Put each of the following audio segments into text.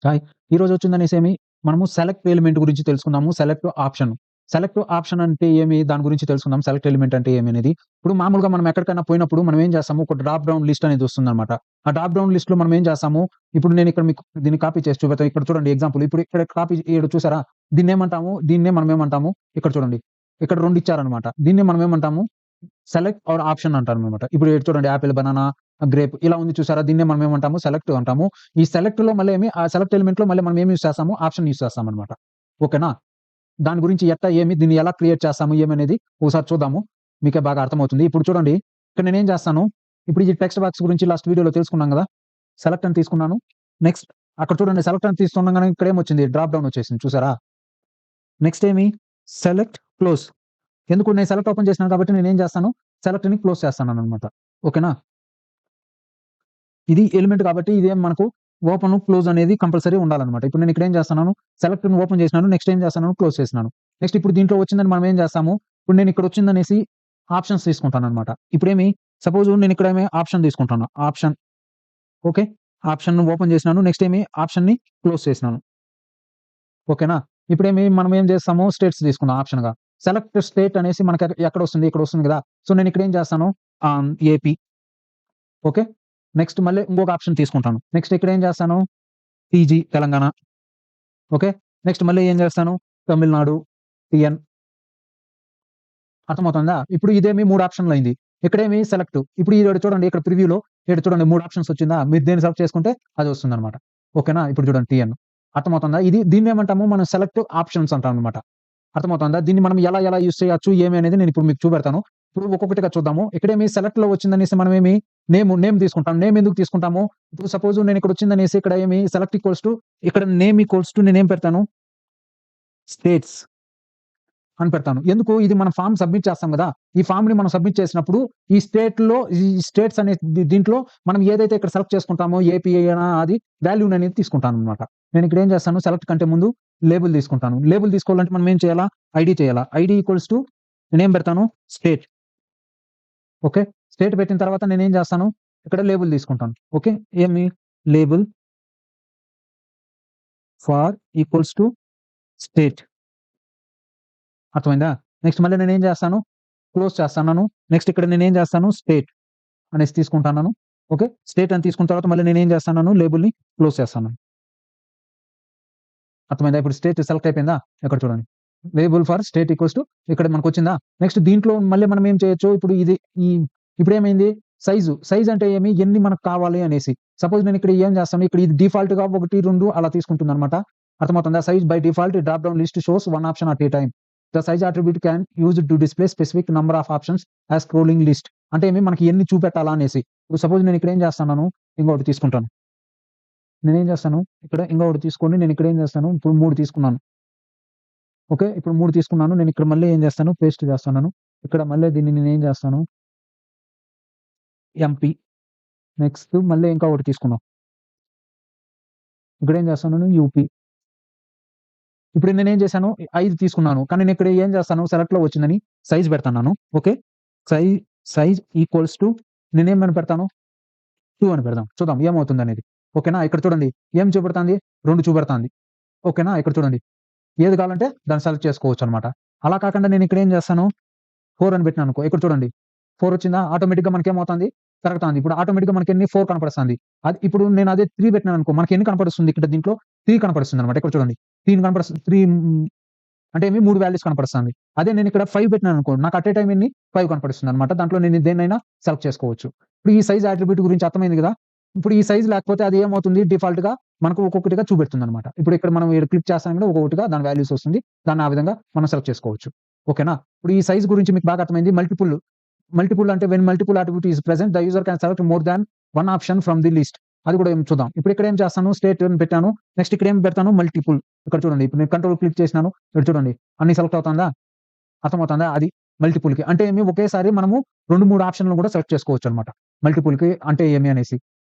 Hi. ఈరోజు వచ్చిందనేసేమి మనము select element గురించి తెలుసుకుందాము. Select option. సెలెక్ట్ ఆప్షన్ అంటే ఏమి? దాని గురించి తెలుసుకుందాం. సెలెక్ట్ ఎలిమెంట్ అంటే ఏమి అనేది. ఇప్పుడు మామూలుగా మనం ఎక్కడికైనా పోయినప్పుడు మనం ఏం చేస్తాము? ఒక డ్రాప్ డౌన్ లిస్ట్ అనేది వస్తుందన్నమాట. ఆ డ్రాప్ డౌన్ లిస్ట్‌లో మనం ఏం చేస్తాము? ఇప్పుడు నేను ఇక్కడ మీకు దీన్ని కాపీ చేసి చూపెడతాను. ఇక్కడ చూడండి ఎగ్జాంపుల్. ఇప్పుడు ఇక్కడ కాపీ ఈడ చూసారా? దీన్నేమంటాము? దీన్నే మనం ఏమంటాము? ఇక్కడ చూడండి. ఇక్కడ 2 ఇచ్చారన్నమాట. దీన్నే మనం ఏమంటాము? సెలెక్ట్ ఆర్ ఆప్షన్ అంటారనమాట. ఇప్పుడు ఇటు చూడండి యాపిల్, బనానా, గ్రేప్ ఇలా ఉంది చూసారా? దీన్నే మనం ఏమంటాము? సెలెక్ట్ అంటాము. ఈ సెలెక్ట్‌లో మళ్ళీ ఆ సెలెక్ట్ ఎలిమెంట్‌లో మళ్ళీ మనం ఏమి యూజ్ చేస్తాము? ఆప్షన్ యూజ్ చేస్తామనమాట. ఓకేనా? దాని గురించి దీన్ని ఎలా క్రియేట్ చేస్తాము ఏమనేది ఒకసారి చూద్దాము. మీకే బాగా అర్థమవుతుంది. ఇప్పుడు చూడండి ఇక్కడ నేనేం చేస్తాను? ఇప్పుడు ఈ టెక్స్ట్ బాక్స్ గురించి లాస్ట్ వీడియోలో తెలుసుకున్నాం గదా! సెలెక్ట్ అని తీసుకున్నాను. నెక్స్ట్ అక్కడ చూడండి సెలెక్ట్ అని తీసుకునంగానే ఇక్కడేమొచ్చింది? డ్రాప్ డౌన్ వచ్చేసింది చూసారా? నెక్స్ట్ ఏమి? Select, close. ఎందుకు నేను సెలెక్ట్ ఓపెన్ చేసినాను కాబట్టి నేనేం చేస్తాను? సెలెక్ట్‌ని క్లోజ్ చేస్తాననమాట. ఓకేనా? ఇది ఎలిమెంట్ కాబట్టి ఇదేం మనకు ఓపెన్, క్లోజ్ అనేది కంపల్సరీ ఉండాలనమాట. ఇప్పుడు నేను ఇక్కడ ఏం చేస్తున్నాను? సెలెక్ట్‌ని ఓపెన్ చేసినాను. నెక్స్ట్ ఏం చేస్తున్నాను? క్లోజ్ చేసినాను. నెక్స్ట్ ఇప్పుడు దీంట్లో వచ్చిందని మనం ఏం చేస్తాము? ఇప్పుడు నేను ఇక్కడ వచ్చిందనేసి ఆప్షన్స్ తీసుకుంటాననమాట. ఇప్పుడేమి సపోజ్ నేను ఇక్కడేమి ఆప్షన్ తీసుకుంటాను. Option okay. ఆప్షన్‌ని ఓపెన్ చేసినాను. నెక్స్ట్ ఏమి ఆప్షన్‌ని క్లోజ్ చేసినాను. ఓకేనా? ఇప్పుడేమి మనం ఏం చేస్తాము? స్టేట్స్ తీసుకుందాం ఆప్షన్‌గా. సెలెక్ట్ స్టేట్ అనేసి మనకు ఎక్కడొస్తుంది? ఇక్కడొస్తుంది గదా! సో నేను ఇక్కడ ఏం చేస్తాను? ఏపీ. ఓకే. నెక్స్ట్ మళ్ళీ ఇంకొక ఆప్షన్ తీసుకుంటాను. నెక్స్ట్ ఇక్కడ ఏం చేస్తాను? టీజీ తెలంగాణ. ఓకే. నెక్స్ట్ మళ్ళీ ఏం చేస్తాను? తమిళనాడు, టీఎన్. అర్థమవుతుందా? ఇప్పుడు ఇదేమి 3 ఆప్షన్‌లయింది. ఇక్కడేమి సెలెక్ట్. ఇప్పుడు ఈడ చూడండి ఇక్కడ ప్రివ్యూలో ఈడ చూడండి 3 ఆప్షన్స్ వచ్చిందా? మీరు దేన్ని సెలెక్ట్ చేసుకుంటే అది వస్తుందన్నమాట. ఓకేనా? ఇప్పుడు చూడండి టీఎన్. అర్థమవుతుందా? దీన్నేమంటాము? మనం సెలెక్ట్ ఆప్షన్స్ అంటామన్నమాట. అర్థమవుతుందా? దీన్ని మనం ఎలా యూజ్ చేయొచ్చు ఏమి అనేది నేను ఇప్పుడు మీకు చూపెడతాను. ఇప్పుడు ఒక్కొక్కటిగా చూద్దాము. ఇక్కడేమి సెలెక్ట్‌లో వచ్చిందనేసి మనమేమి నేమ్ తీసుకుంటాం. నేమ్ ఎందుకు తీసుకుంటాము? ఇప్పుడు సపోజ్ నేను ఇక్కడ వచ్చిందనేసి ఇక్కడ ఏమి సెలెక్ట్ ఈక్వల్స్ టు ఇక్కడ నేమ్ ఈక్వల్స్ టు నేనేం పెడతాను? స్టేట్స్ అని పెడతాను. ఎందుకు? ఇది మనం ఫార్మ్ సబ్మిట్ చేస్తాం గదా! ఈ ఫార్మ్‌ని మనం సబ్మిట్ చేసినప్పుడు ఈ స్టేట్స్ అనే దీంట్లో మనం ఏదైతే ఇక్కడ సెలెక్ట్ చేసుకుంటామో ఏపీ అయినా అది వాల్యూననేది తీసుకుంటాననమాట. నేను ఇక్కడ ఏం చేస్తాను? సెలెక్ట్ కంటే ముందు లేబుల్ తీసుకుంటాను. లేబుల్ తీసుకోవాలంటే మనం ఏం చేయాలా? ఐడీ చేయాలా? ఐడీ ఈక్వల్స్ టు నేనేం పెడతాను? స్టేట్. ఓకే. స్టేట్ పెట్టిన తర్వాత నేనేం చేస్తాను? ఇక్కడ లేబుల్ తీసుకుంటాను. ఓకే. ఏమి? Label for equals to state. అర్థమైందా? నెక్స్ట్ మళ్ళీ నేనేం చేస్తాను? క్లోజ్ చేస్తన్నాను. నెక్స్ట్ ఇక్కడ నేనేం చేస్తాను? స్టేట్ అనేసి తీసుకుంటున్నాను. ఓకే. స్టేట్ అని తీసుకున్న తర్వాత మళ్ళీ నేనేం చేస్తున్నాను? లేబుల్‌ని క్లోజ్ చేస్తున్నాను. అర్థమైందా? ఇప్పుడు స్టేట్ సెలెక్ట్ అయిపోయిందా? ఇక్కడ చూడండి. Label for state equals to ఇక్కడ మనకొచ్చిందా? నెక్స్ట్ దీంట్లో మళ్ళీ మనం ఏం చేయొచ్చు? ఇప్పుడు ఈ ఇప్పుడేమైంది? సైజ్ అంటే ఏమి? ఎన్ని మనకు కావాలి అనేసి. సపోజ్ నేను ఇక్కడ ఏం చేస్తాను? ఇక్కడ ఇది డిఫాల్ట్‌గా 1, 2 అలా తీసుకుంటుందన్నమాట. అర్థమవుతుందా? Size by default drop down list shows one option at a time. The size attribute can used to display specific number of options as scrolling list. అంటే ఏమి? మనకి ఎన్ని చూపెట్టాలా అనేసి. ఇప్పుడు సపోజ్ నేను ఇక్కడ ఏం చేస్తున్నాను? ఇంకొకటి తీసుకుంటాను. నేనేం చేస్తాను? ఇక్కడ ఇంకొకటి తీసుకొని నేను ఇక్కడ ఏం చేస్తాను? ఇప్పుడు 3 తీసుకున్నాను. ఓకే. ఇప్పుడు 3 తీసుకున్నాను. నేను ఇక్కడ మళ్ళీ ఏం చేస్తాను? పేస్ట్ చేస్తున్నాను. ఇక్కడ మళ్ళీ దీన్ని నేనేం చేస్తాను? ఎంపీ. నెక్స్ట్ మళ్ళీ ఇంకా ఒకటి తీసుకుందాం. ఇక్కడేం చేస్తున్నాను? యూపీ. ఇప్పుడు నేనేం చేశాను? 5 తీసుకున్నాను. కానీ నేను ఇక్కడ ఏం చేస్తాను? సెలెక్ట్‌లో వచ్చిందని సైజ్ పెడతన్నాను. ఓకే. సై సైజ్ ఈక్వల్స్ టు నేనేమని పెడతాను? 2 అని పెడదాం. చూద్దాం ఏమవుతుందనేది. ఓకేనా? ఇక్కడ చూడండి. ఏం చూపెడతాంది? 2 చూపెడతాంది. ఓకేనా? ఇక్కడ చూడండి. ఏది కావాలంటే దాన్ని సెలెక్ట్ చేసుకోవచ్చనమాట. అలా కాకుండా నేను ఇక్కడ ఏం చేస్తాను? 4 అని పెట్టినాననుకో ఇక్కడ చూడండి. 4 వచ్చిందా? ఆటోమేటిక్‌గా మనకేమవుతాంది? పెరుగుతాంది. ఇప్పుడు ఆటోమేటిక్‌గా మనకెన్ని 4 కనపడిస్తాంది. అది ఇప్పుడు నేను అదే 3 పెట్టినాననుకో మనకెన్ని కనపడిస్తుంది ఇక్కడ దీంట్లో 3 కనపడిస్తుందనమాట. ఇక్కడ చూడండి. 3 కనపడిస్తుంది. 3 అంటే ఏమి 3 వాల్యూస్ కనపడిస్తాంది. అదే నేను ఇక్కడ 5 పెట్టినాననుకో నాకు అట్ ఏ టైమ్ ఎన్ని 5 కనపడిస్తుందనమాట. దాంట్లో నేను దేన్నైనా సెలెక్ట్ చేసుకోవచ్చు. ఇప్పుడు ఈ సైజ్ అట్రిబ్యూట్ గురించి అర్థమైంది గదా! ఇప్పుడు ఈ సైజ్ లేకపోతే అది ఏమవుతుంది? డిఫాల్ట్‌గా మనకు ఒక్కొక్కటిగా చూపెడుతుందనమాట. ఇప్పుడు ఇక్కడ మనం ఈడ క్లిక్ చేస్తాం గదా! ఒక్కొక్కటిగా దాని వాల్యూస్ వస్తుంది. దాన్ని ఆ విధంగా మనం సెలెక్ట్ చేసుకోవచ్చు. ఓకేనా? ఇప్పుడు ఈ సైజ్ గురించి మీకు బాగా అర్థమైంది. మల్టిపుల్ అంటే when multiple attribute is present the user can select more than one option from the list. అది కూడా ఏం చూద్దాం. ఇప్పుడు ఇక్కడ ఏం చేస్తాను? స్టేట్ అని పెట్టాను. నెక్స్ట్ ఇక్కడ ఏం పెడతాను? మల్టిపుల్. ఇక్కడ చూడండి. ఇప్పుడు నేను కంట్రోల్ క్లిక్ చేసినాను. ఇక్కడ చూడండి. అన్ని సెలెక్ట్ అవుతుందా? అర్థమవుతుందా? అది మల్టిపుల్‌కి. అంటే ఏమి ఒకేసారి మనము 2, 3 ఆప్షన్‌లు కూడా సెలెక్ట్ చేసుకోవచ్చనమాట. మల్టిపుల్‌కి అంటే ఏమి అనేసి.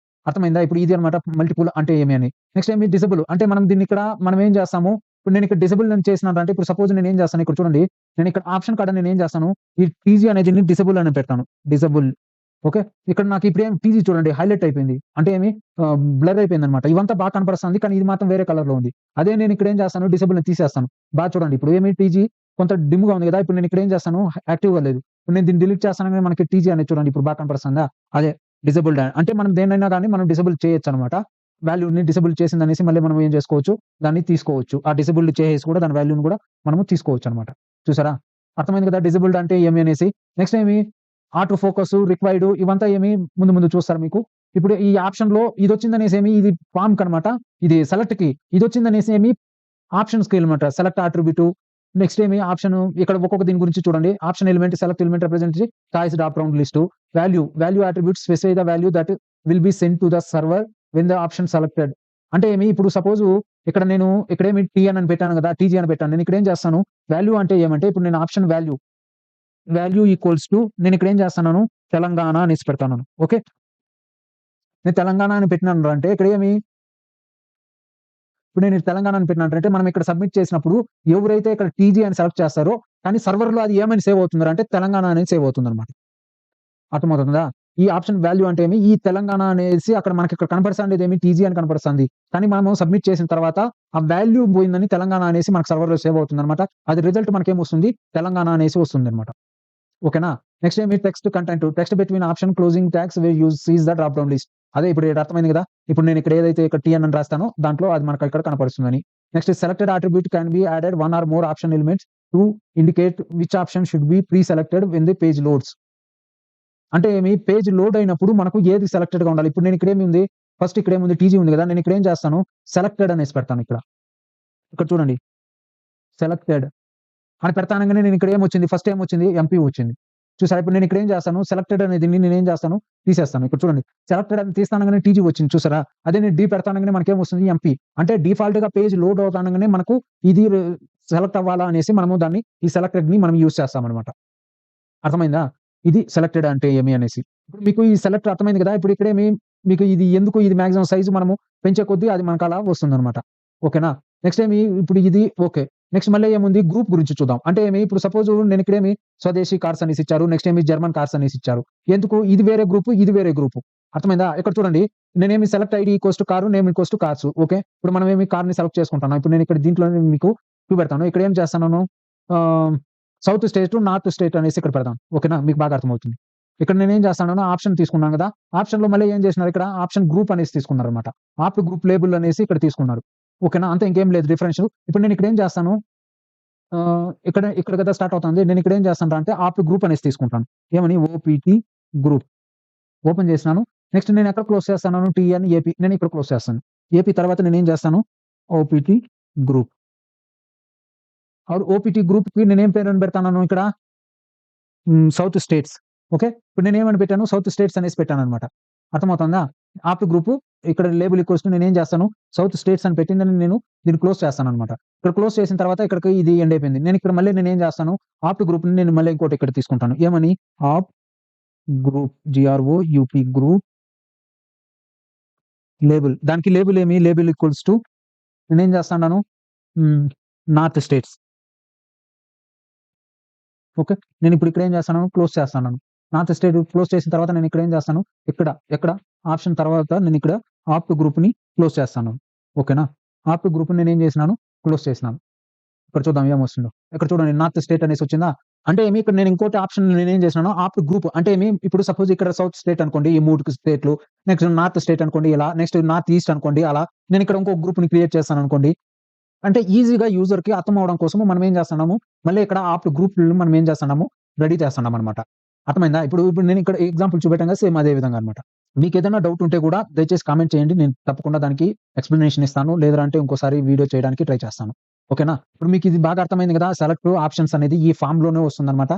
అర్థమైందా? ఇప్పుడు ఇది అన్నమాట మల్టిపుల్ అంటే ఏమి అని. నెక్స్ట్ ఏమి డిసేబుల్ అంటే మనం ఏం చేస్తాము? ఇప్పుడు నేను ఇక్కడ డిసేబుల్ నేను చేసినానంటే ఇప్పుడు సపోజ్ నేనేం చేస్తాను ఇక్కడ చూడండి. నేను ఇక్కడ ఆప్షన్ కాడ నేనేం చేస్తాను? ఈ టీజీ అనేది డిసేబుల్ అని పెడతాను. Disable okay. ఇక్కడ నాకు ఇప్పుడేం టీజీ చూడండి హైలైట్ అయిపోయింది. అంటే ఏమి బ్లర్ అయిపోయిందనమాట. ఇవంతా బాగా కనపడుస్తుంది. కానీ ఇది మాత్రం వేరే కలర్‌లో ఉంది. అదే నేను ఇక్కడ ఏం చేస్తాను డిసేబుల్‌ని తీసేస్తాను. చూడండి ఇప్పుడు ఏమి టీజీ కొంత డిమ్‌గా ఉంది గదా! ఇప్పుడు నేను ఇక్కడ ఏం చేస్తాను యాక్టివ్‌గా లేదు. ఇప్పుడు నేను దీన్ని డిలీట్ చేస్తానంగానే మనకి టీజీ అనేది చూడండి ఇప్పుడు బాగా కనపడుస్తుందా? అదే డిసేబుల్డ్ అంటే మనం దేన్నైనా గాని మనం డిసేబుల్ చేయొచ్చనమాట. వాల్యూని డిసేబుల్ చేసిందనేసి మళ్ళీ మనం ఏం చేసుకోవచ్చు, దాన్ని తీసుకోవచ్చు. ఆ డిసేబుల్డ్ చేసేసి కూడా దాని వాల్యూని కూడా మనము తీసుకోవచ్చనమాట. చూసారా? అర్థమైంది కదా! డిసేబుల్డ్ అంటే ఏమి అనేసి. నెక్స్ట్ ఏమి ఆటో ఫోకస్, రిక్వైర్డ్ ఇవంతా ఏమి ముందు ముందు చూస్తారు మీకు. ఇప్పుడు ఈ ఆప్షన్‌లో ఇదొచ్చిందనేసేమి ఇది ఫార్మ్‌కనమాట. ఇది సెలెక్ట్‌కి. ఇదొచ్చిందనేసేమి ఆప్షన్స్‌కి ఎళ్ళమాట. సెలెక్ట్ అట్రిబ్యూట్ నెక్స్ట్ ఏమి ఆప్షన్ ఇక్కడ ఒక్కొక్క దీని గురించి చూడండి. Option element, select element represent choice drop down list. Value attribute specify the value that will be sent to the server when the option selected. అంటే ఏమి ఇప్పుడు సపోజ్ ఇక్కడ నేను ఇక్కడేమి టీఎన్ అని పెట్టాను గదా! టీజీ అని పెట్టాను. నేను ఇక్కడ ఏం చేస్తాను వాల్యూ అంటే ఏమంటే ఇప్పుడు నేను ఆప్షన్ వాల్యూ ఈక్వల్స్ టు నేను ఇక్కడ ఏం చేస్తున్నాను తెలంగాణ అనేసి పెడతాను. ఓకే. నేను తెలంగాణ అని పెట్టినానంటే ఇక్కడ ఏమి ఇప్పుడు నేను తెలంగాణ అని పెట్టినట్టంటే మనం ఇక్కడ సబ్మిట్ చేసినప్పుడు ఎవరైతే ఇక్కడ టీజీ అని సెలెక్ట్ చేస్తారో కానీ సర్వర్‌లో అది ఏమని సేవ్ అవుతుందంటే తెలంగాణ అనేది సేవ్ అవుతుందన్నమాట. అర్థమవుతుందా? ఈ ఆప్షన్ వాల్యూ అంటే ఏమి ఈ తెలంగాణ అనేసి అక్కడ మనకిక్కడ కనపడుస్తాండేదేమి టీజీ అని కనపడుస్తుంది. కానీ మనము సబ్మిట్ చేసిన తర్వాత ఆ వాల్యూ పోయిందని తెలంగాణ అనేసి మనకు సర్వర్‌లో సేవ్ అవుతుందన్నమాట. అది రిజల్ట్ మనకేమొస్తుంది తెలంగాణ అనేసి వస్తుందన్నమాట. ఓకేనా? నెక్స్ట్ ఏమి text content. Text between option closing tags we use sees the drop down list. అదే ఇప్పుడు ఈడ అర్థమైంది గదా! ఇప్పుడు నేను ఇక్కడ ఏదైతే ఇక్కడ టీఎన్ అని రాస్తానో దాంట్లో అది మనకు ఇక్కడ కనపడుతుందని. Next selected attribute can be added 1 or more option elements to indicate which option should be pre selected when the page loads. అంటే ఏమి పేజ్ లోడ్ అయినప్పుడు మనకు ఏది సెలెక్టెడ్‌గా ఉండాలి. ఇప్పుడు నేను ఇక్కడేముంది ఫస్ట్ ఇక్కడేముంది టీజీ ఉంది గదా! నేను ఇక్కడ ఏం చేస్తాను సెలెక్టెడ్ అనేసి పెడతాను ఇక్కడ. ఇక్కడ చూడండి సెలెక్టెడ్ అని పెడతానంగానే నేను ఇక్కడ ఏమొచ్చింది ఫస్ట్ ఏమొచ్చింది ఎంపీ వచ్చింది. చూసారా? ఇప్పుడు నేను ఇక్కడ ఏం చేస్తాను సెలెక్టెడ్ అనే దీన్ని నేనేం చేస్తాను తీసేస్తాను. ఇక్కడ చూడండి సెలెక్టెడ్ అని తీస్తానంగానే టీజీ వచ్చింది చూసారా? అదే నేను డి పెడతానంగానే మనకేమొస్తుంది ఎంపీ. అంటే డిఫాల్ట్‌గా పేజ్ లోడ్ అవుతానంగానే మనకు ఇది సెలెక్ట్ అవ్వాలా అనేసి మనము దాన్ని ఈ సెలెక్టెడ్‌ని మనం యూజ్ చేస్తామనమాట. అర్థమైందా? ఇది సెలెక్టెడ్ అంటే ఏమి అనేసి. ఇప్పుడు మీకు ఈ సెలెక్ట్ అర్థమైంది కదా! ఇప్పుడు ఇక్కడేమి మీకు ఇది ఎందుకు ఇది మాక్సిమం సైజ్ మనము పెంచే కొద్దీ అది మనకలా వస్తుందనమాట. ఓకేనా? నెక్స్ట్ ఏమి ఇప్పుడు ఇది ఓకే. నెక్స్ట్ మళ్ళీ ఏముంది గ్రూప్ గురించి చూద్దాం. అంటే ఏమి ఇప్పుడు సపోజ్ నేను ఇక్కడేమి స్వదేశీ కార్స్ అనేసి ఇచ్చారు. నెక్స్ట్ ఏమి జర్మన్ కార్స్ అనేసి ఇచ్చారు. ఎందుకు ఇది వేరే గ్రూపు, ఇది వేరే గ్రూపు. అర్థమైందా? ఇక్కడ చూడండి నేనేమి select ID equals to car, name equals to cars. Okay. ఇప్పుడు మనం ఏమి కార్‌ని సెలెక్ట్ చేసుకుంటున్నాం. ఇప్పుడు నేను ఇక్కడ దీంట్లోనే మీకు చూపెడతాను. ఇక్కడ ఏం చేస్తున్నాను ఆహ్, సౌత్ స్టేట్, నార్త్ స్టేట్ అనేసి ఇక్కడ పెడదాం. ఓకేనా? మీకు బాగా అర్థమవుతుంది. ఇక్కడ నేనేం చేస్తాను ఆప్షన్ తీసుకున్నాను గదా! ఆప్షన్‌లో మళ్ళీ ఏం చేసినారు ఇక్కడ ఆప్షన్ గ్రూప్ అనేసి తీసుకున్నారన్నమాట. ఆప్ గ్రూప్ లేబుల్ అనేసి ఇక్కడ తీసుకున్నారు. ఓకేనా? అంతే ఇంకేం లేదు డిఫరెన్స్. ఇప్పుడు నేను ఇక్కడ ఏం చేస్తాను ఇక్కడ కదా స్టార్ట్ అవుతుంది. నేను ఇక్కడ ఏం చేస్తానురా అంటే ఆప్ గ్రూప్ అనేసి తీసుకుంటాను. ఏమని ఓపీటీ గ్రూప్ ఓపెన్ చేసినాను. నెక్స్ట్ నేను ఎక్కడ క్లోజ్ చేస్తున్నాను టీఎన్ ఏపీ నేను ఇక్కడ క్లోజ్ చేస్తాను. ఏపీ తర్వాత నేనేం చేస్తాను ఓపీటీ గ్రూప్. ఓపీటీ గ్రూప్‌కి నేనేం పేరని పెడతాను ఇక్కడ సౌత్ స్టేట్స్. ఓకే. ఇప్పుడు నేనేమని పెట్టాను సౌత్ స్టేట్స్ అనేసి పెట్టానన్నమాట. అర్థమవుతుందా? ఆప్ గ్రూప్ ఇక్కడ లేబుల్ ఈక్వల్స్ టు నేనేం చేస్తాను సౌత్ స్టేట్స్ అని పెట్టిందని నేను దీన్ని క్లోజ్ చేస్తానన్నమాట. ఇక్కడ క్లోజ్ చేసిన తర్వాత ఇక్కడికి ఇది ఎండ్ అయిపోయింది. నేను ఇక్కడ మళ్ళీ నేనేం చేస్తాను ఆప్ గ్రూప్‌ని నేను మళ్ళీ ఇంకోటి ఇక్కడ తీసుకుంటాను. ఏమని ఆప్ గ్రూప్ జీఆర్ఓయూపీ గ్రూప్ లేబుల్. దానికి లేబుల్ ఏమి లేబుల్ ఈక్వల్స్ టు నేనేం చేస్తున్నాను నార్త్ స్టేట్స్. ఓకే. నేనిప్పుడు ఇక్కడ ఏం చేస్తున్నాను క్లోజ్ చేస్తున్నాను. నార్త్ స్టేట్ క్లోజ్ చేసిన తర్వాత నేను ఇక్కడ ఏం చేస్తాను ఎక్కడ ఆప్షన్ తర్వాత నేను ఇక్కడ ఆప్ గ్రూప్‌ని క్లోజ్ చేస్తాను. ఓకేనా? ఆప్ గ్రూప్‌ని నేనేం చేసినాను క్లోజ్ చేసినాను. ఇక్కడ చూద్దాం ఏమొస్తుందో. ఇక్కడ చూడండి నార్త్ స్టేట్ అనేసి వచ్చిందా? అంటే ఏమి ఇక్కడ నేను ఇంకోటి ఆప్షన్ నేనేం చేసినాను ఆప్ గ్రూప్ అంటే ఏమి ఇప్పుడు సపోజ్ ఇక్కడ సౌత్ స్టేట్ అనుకోండి ఈ 3 స్టేట్‌లు. నెక్స్ట్ నార్త్ స్టేట్ అనుకోండి ఇలా. నెక్స్ట్ నార్త్ ఈస్ట్ అనుకోండి అలా. నేను ఇక్కడ ఇంకో గ్రూప్‌ని క్రియేట్ చేస్తాననుకోండి. అంటే ఈజీగా యూజర్‌కి అర్థం అవ్వడం కోసము మనం ఏం చేస్తున్నాము, మళ్ళీ ఇక్కడ ఆప్ గ్రూప్‌లను మనం ఏం చేస్తున్నాము, రెడీ చేస్తున్నామనమాట. అర్థమైందా? ఇప్పుడు నేను ఇక్కడ ఎగ్జాంపుల్ చూపెట్టంగా సేమ్ అదే విధంగా అనమాట. మీకేదైనా డౌట్ ఉంటే కూడా దయచేసి కామెంట్ చేయండి. నేను తప్పకుండా దానికి ఎక్స్‌ప్లనేషన్ ఇస్తాను. లేదంటే ఇంకోసారి వీడియో చేయడానికి ట్రై చేస్తాను. ఓకేనా? ఇప్పుడు మీకు ఇది బాగా అర్థమైంది కదా! సెలెక్ట్ ఆప్షన్స్ అనేది ఈ ఫార్మ్‌లోనే వస్తుందనమాట.